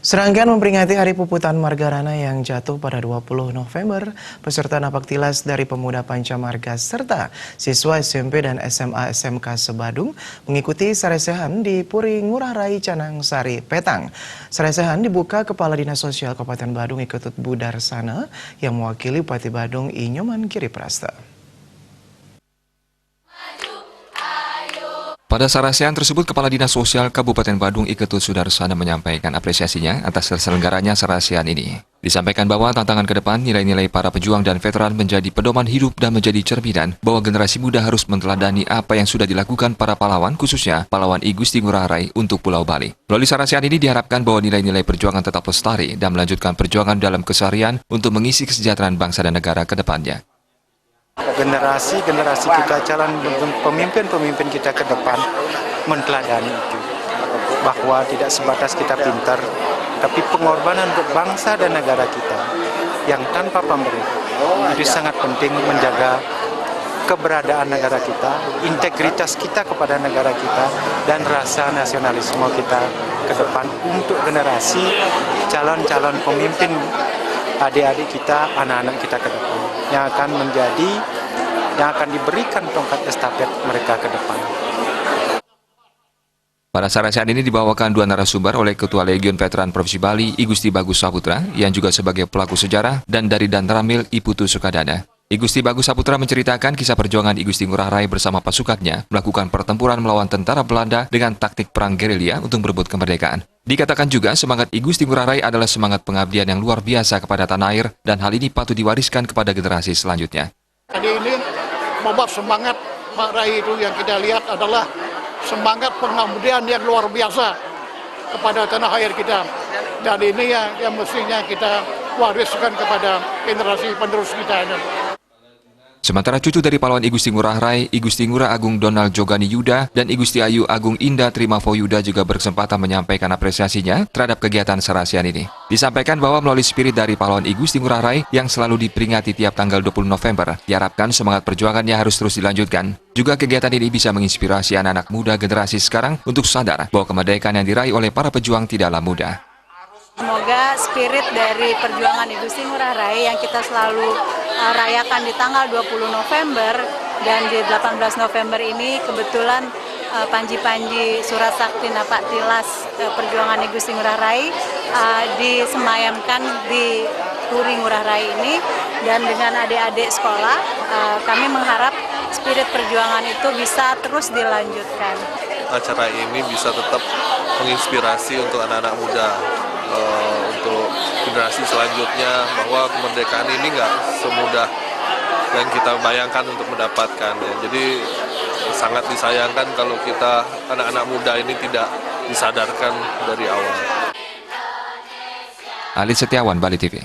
Serangkaian memperingati Hari Puputan Margarana yang jatuh pada 20 November, peserta napak tilas dari Pemuda Pancamarga serta siswa SMP dan SMA SMK Sebadung mengikuti saresehan di Puri Ngurah Rai Canang Sari Petang. Saresehan dibuka Kepala Dinas Sosial Kabupaten Badung Iketut Budarsana yang mewakili Bupati Badung I Nyoman Giriprasta. Pada saresehan tersebut, Kepala Dinas Sosial Kabupaten Badung Iketut Sudarsana menyampaikan apresiasinya atas terselenggaranya saresehan ini. Disampaikan bahwa tantangan ke depan nilai-nilai para pejuang dan veteran menjadi pedoman hidup dan menjadi cerminan bahwa generasi muda harus meneladani apa yang sudah dilakukan para pahlawan, khususnya pahlawan I Gusti Ngurah Rai untuk Pulau Bali. Melalui saresehan ini diharapkan bahwa nilai-nilai perjuangan tetap lestari dan melanjutkan perjuangan dalam keseharian untuk mengisi kesejahteraan bangsa dan negara ke depannya. Generasi kita, calon pemimpin kita ke depan meneladani itu, bahwa tidak sebatas kita pintar, tapi pengorbanan untuk bangsa dan negara kita yang tanpa pamrih. Itu sangat penting menjaga keberadaan negara kita, integritas kita kepada negara kita, dan rasa nasionalisme kita ke depan untuk generasi calon-calon pemimpin adik-adik kita, anak-anak kita ke depan, yang akan diberikan tongkat estafet mereka ke depan. Pada saresehan ini dibawakan dua narasumber oleh Ketua Legiun Veteran Provinsi Bali I Gusti Bagus Saputra yang juga sebagai pelaku sejarah dan dari Danramil I Putu Sukadana. I Gusti Bagus Saputra menceritakan kisah perjuangan I Gusti Ngurah Rai bersama pasukannya melakukan pertempuran melawan tentara Belanda dengan taktik perang gerilya untuk berebut kemerdekaan. Dikatakan juga semangat I Gusti Ngurah Rai adalah semangat pengabdian yang luar biasa kepada tanah air dan hal ini patut diwariskan kepada generasi selanjutnya. Tadi ini membuat semangat Pak Rai itu yang kita lihat adalah semangat pengabdian yang luar biasa kepada tanah air kita. Dan ini yang mestinya kita wariskan kepada generasi penerus kita. Sementara cucu dari pahlawan I Gusti Ngurah Rai, I Gusti Ngurah Agung Donald Jogani Yuda dan I Gusti Ayu Agung Indah Trimavo Yuda juga berkesempatan menyampaikan apresiasinya terhadap kegiatan saresehan ini. Disampaikan bahwa melalui spirit dari pahlawan I Gusti Ngurah Rai yang selalu diperingati tiap tanggal 20 November, diharapkan semangat perjuangannya harus terus dilanjutkan. Juga kegiatan ini bisa menginspirasi anak-anak muda generasi sekarang untuk sadar bahwa kemerdekaan yang diraih oleh para pejuang tidaklah mudah. Semoga spirit dari perjuangan I Gusti Ngurah Rai yang kita selalu rayakan di tanggal 20 November dan di 18 November ini kebetulan Panji-Panji Surat Sakti Napak Tilas perjuangan I Gusti Ngurah Rai disemayamkan di Puri Ngurah Rai ini, dan dengan adik-adik sekolah kami mengharap spirit perjuangan itu bisa terus dilanjutkan. Acara ini bisa tetap menginspirasi untuk anak-anak muda, untuk generasi selanjutnya, bahwa kemerdekaan ini nggak semudah yang kita bayangkan untuk mendapatkan. Jadi sangat disayangkan kalau kita anak-anak muda ini tidak disadarkan dari awal. Ali Setiawan, Bali TV.